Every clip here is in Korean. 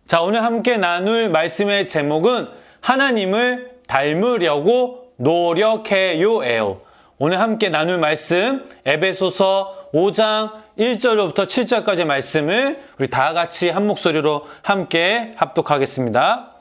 자, 오늘 함께 나눌 말씀의 제목은 하나님을 닮으려고 노력해요예요. 오늘 함께 나눌 말씀 에베소서 5장 1절로부터 7절까지 말씀을 우리 다 같이 한 목소리로 함께 합독하겠습니다.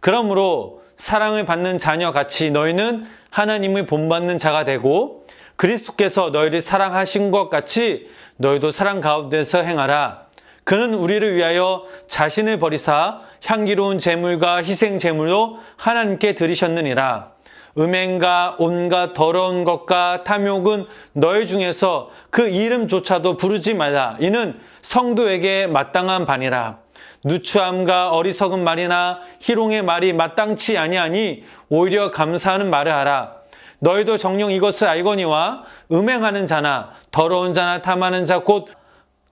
그러므로 사랑을 받는 자녀같이 너희는 하나님을 본받는 자가 되고 그리스도께서 너희를 사랑하신 것 같이 너희도 사랑 가운데서 행하라. 그는 우리를 위하여 자신을 버리사 향기로운 제물과 희생 제물로 하나님께 드리셨느니라. 음행과 온갖 더러운 것과 탐욕은 너희 중에서 그 이름조차도 부르지 말라. 이는 성도에게 마땅한 바니라. 누추함과 어리석은 말이나 희롱의 말이 마땅치 아니하니 오히려 감사하는 말을 하라. 너희도 정녕 이것을 알거니와 음행하는 자나 더러운 자나 탐하는 자 곧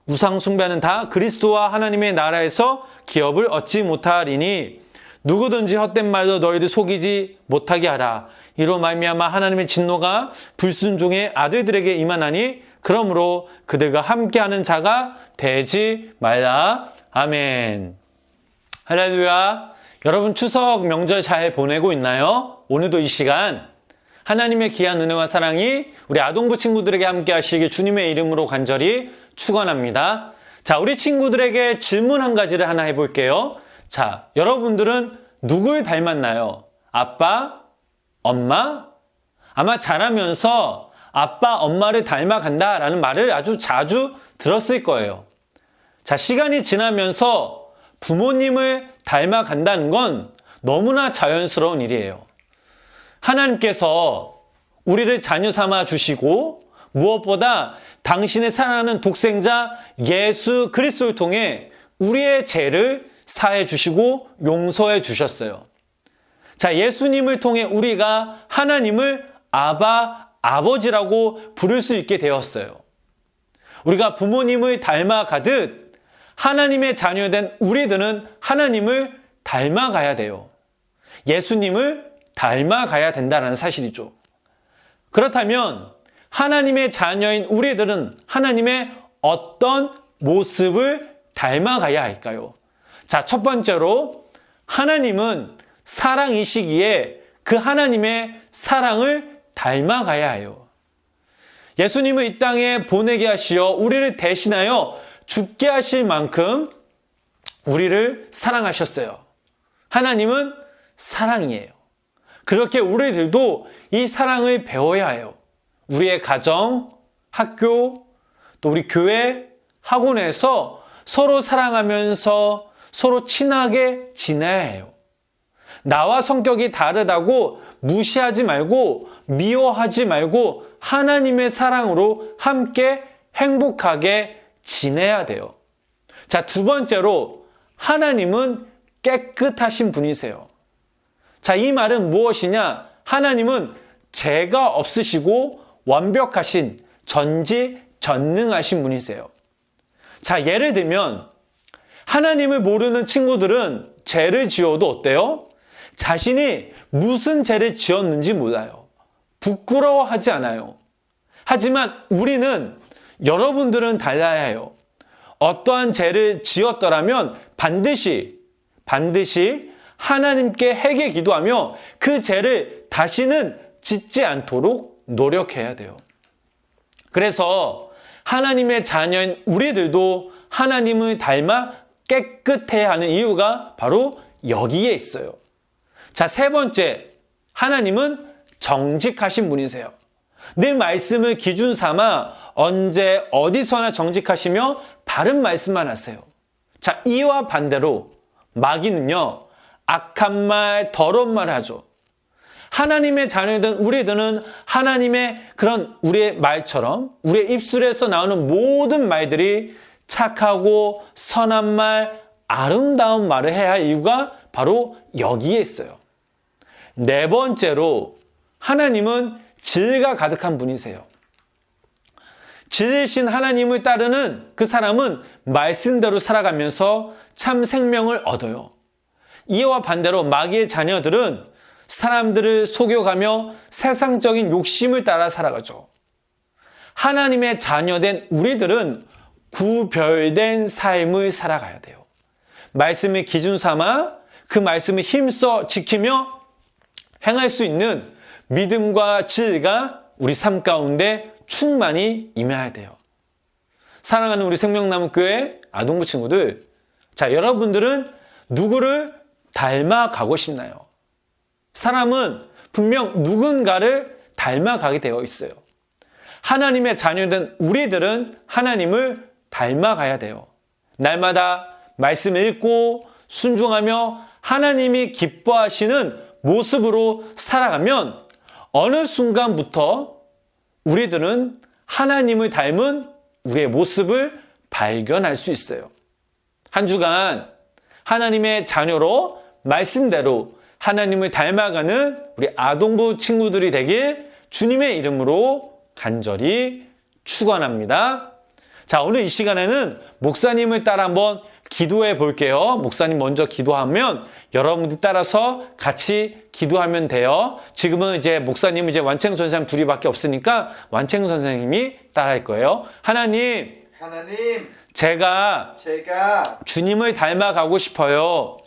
우상 숭배하는 다 그리스도와 하나님의 나라에서 기업을 얻지 못하리니 누구든지 헛된 말로 너희를 속이지 못하게 하라. 이로 말미암아 하나님의 진노가 불순종의 아들들에게 임하나니 그러므로 그들과 함께하는 자가 되지 말라. 아멘. 할렐루야. 여러분 추석 명절 잘 보내고 있나요? 오늘도 이 시간 하나님의 귀한 은혜와 사랑이 우리 아동부 친구들에게 함께 하시길 주님의 이름으로 간절히 축원합니다. 자, 우리 친구들에게 질문 한 가지를 하나 해볼게요. 자, 여러분들은 누굴 닮았나요? 아빠? 엄마? 아마 자라면서 아빠, 엄마를 닮아간다라는 말을 아주 자주 들었을 거예요. 자, 시간이 지나면서 부모님을 닮아간다는 건 너무나 자연스러운 일이에요. 하나님께서 우리를 자녀 삼아 주시고 무엇보다 당신의 사랑하는 독생자 예수 그리스도를 통해 우리의 죄를 사해 주시고 용서해 주셨어요. 자, 예수님을 통해 우리가 하나님을 아바, 아버지라고 부를 수 있게 되었어요. 우리가 부모님을 닮아가듯 하나님의 자녀된 우리들은 하나님을 닮아가야 돼요. 예수님을 닮아가야 된다는 사실이죠. 그렇다면 하나님의 자녀인 우리들은 하나님의 어떤 모습을 닮아가야 할까요? 자, 첫 번째로 하나님은 사랑이시기에 그 하나님의 사랑을 닮아가야 해요. 예수님을 이 땅에 보내게 하시어 우리를 대신하여 죽게 하실 만큼 우리를 사랑하셨어요. 하나님은 사랑이에요. 그렇게 우리들도 이 사랑을 배워야 해요. 우리의 가정, 학교, 또 우리 교회, 학원에서 서로 사랑하면서 서로 친하게 지내야 해요. 나와 성격이 다르다고 무시하지 말고 미워하지 말고 하나님의 사랑으로 함께 행복하게 지내야 돼요. 자, 두 번째로 하나님은 깨끗하신 분이세요. 자, 이 말은 무엇이냐? 하나님은 죄가 없으시고 완벽하신 전지전능하신 분이세요. 자, 예를 들면 하나님을 모르는 친구들은 죄를 지어도 어때요? 자신이 무슨 죄를 지었는지 몰라요. 부끄러워하지 않아요. 하지만 우리는 여러분들은 달라야 해요. 어떠한 죄를 지었더라면 반드시 하나님께 회개 기도하며 그 죄를 다시는 짓지 않도록 노력해야 돼요. 그래서 하나님의 자녀인 우리들도 하나님을 닮아 깨끗해야 하는 이유가 바로 여기에 있어요. 자, 세 번째, 하나님은 정직하신 분이세요. 늘 말씀을 기준 삼아 언제 어디서나 정직하시며 바른 말씀만 하세요. 자, 이와 반대로 마귀는요, 악한 말, 더러운 말을 하죠. 하나님의 자녀된 우리들은 하나님의 그런 우리의 말처럼 우리의 입술에서 나오는 모든 말들이 착하고 선한 말, 아름다운 말을 해야 할 이유가 바로 여기에 있어요. 네 번째로 하나님은 진리가 가득한 분이세요. 진리신 하나님을 따르는 그 사람은 말씀대로 살아가면서 참 생명을 얻어요. 이와 반대로 마귀의 자녀들은 사람들을 속여가며 세상적인 욕심을 따라 살아가죠. 하나님의 자녀된 우리들은 구별된 삶을 살아가야 돼요. 말씀을 기준 삼아 그 말씀을 힘써 지키며 행할 수 있는 믿음과 지혜가 우리 삶 가운데 충만히 임해야 돼요. 사랑하는 우리 생명나무교회 아동부 친구들, 자, 여러분들은 누구를 닮아가고 싶나요? 사람은 분명 누군가를 닮아가게 되어 있어요. 하나님의 자녀된 우리들은 하나님을 닮아가야 돼요. 날마다 말씀을 읽고 순종하며 하나님이 기뻐하시는 모습으로 살아가면 어느 순간부터 우리들은 하나님을 닮은 우리의 모습을 발견할 수 있어요. 한 주간 하나님의 자녀로 말씀대로 하나님을 닮아가는 우리 아동부 친구들이 되길 주님의 이름으로 간절히 축원합니다. 자, 오늘 이 시간에는 목사님을 따라 한번 기도해 볼게요. 목사님 먼저 기도하면 여러분들 따라서 같이 기도하면 돼요. 지금은 이제 목사님은 이제 완창 선생님 둘이밖에 없으니까 완창 선생님이 따라할 거예요. 하나님, 제가 주님을 닮아가고 싶어요.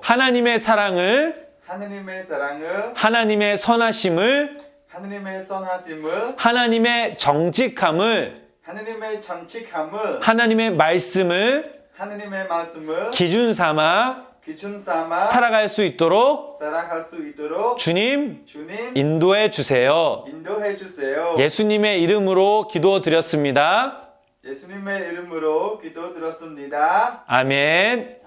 하나님의 사랑을, 하나님의 선하심을, 하나님의 정직함을, 하나님의 말씀을 기준 삼아 살아갈 수 있도록 주님 인도해 주세요. 예수님의 이름으로 기도드렸습니다. 아멘.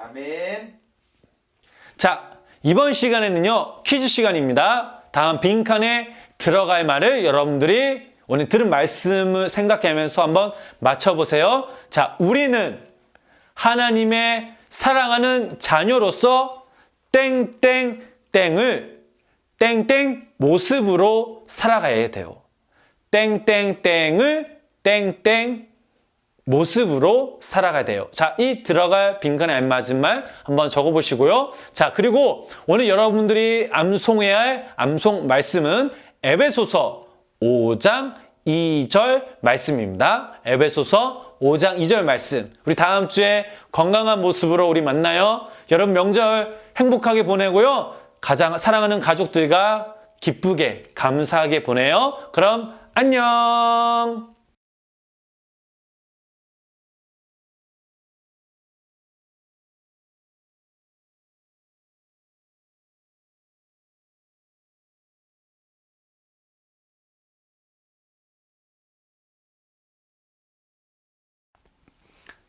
자, 이번 시간에는요, 퀴즈 시간입니다. 다음 빈칸에 들어갈 말을 여러분들이 오늘 들은 말씀을 생각하면서 한번 맞춰보세요. 자, 우리는 하나님의 사랑하는 자녀로서 땡땡땡을 땡땡 모습으로 살아가야 돼요. 땡땡땡을 땡땡 모습으로 살아가야 돼요. 자, 이 들어갈 빈칸에 알맞은 말 한번 적어보시고요. 자, 그리고 오늘 여러분들이 암송해야 할 암송 말씀은 에베소서 5장 2절 말씀입니다. 에베소서 5장 2절 말씀. 우리 다음 주에 건강한 모습으로 우리 만나요. 여러분 명절 행복하게 보내고요. 가장 사랑하는 가족들과 기쁘게 감사하게 보내요. 그럼 안녕.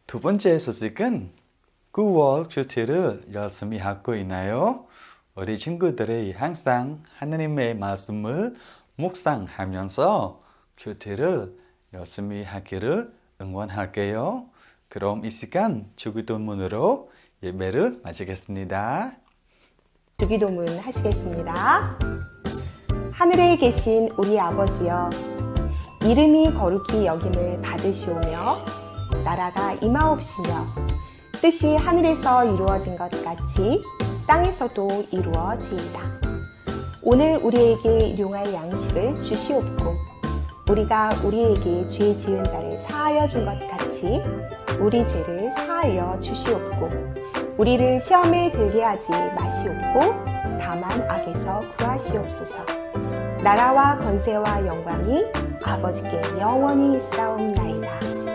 두 번째 소식은 9월 큐티를 열심히 하고 있나요? 우리 친구들이 항상 하나님의 말씀을 묵상하면서 큐티를 열심히 하기를 응원할게요. 그럼 이 시간 주기도문으로 예배를 마치겠습니다. 주기도문 하시겠습니다. 하늘에 계신 우리 아버지여, 이름이 거룩히 여김을 받으시오며 나라가 임하옵시며 뜻이 하늘에서 이루어진 것 같이 땅에서도 이루어지이다. 오늘 우리에게 일용할 양식을 주시옵고 우리가 우리에게 죄 지은 자를 사하여 준 것 같이 우리 죄를 사하여 주시옵고 우리를 시험에 들게 하지 마시옵고 다만 악에서 구하시옵소서. 나라와 권세와 영광이 아버지께 영원히 있사옵나이다.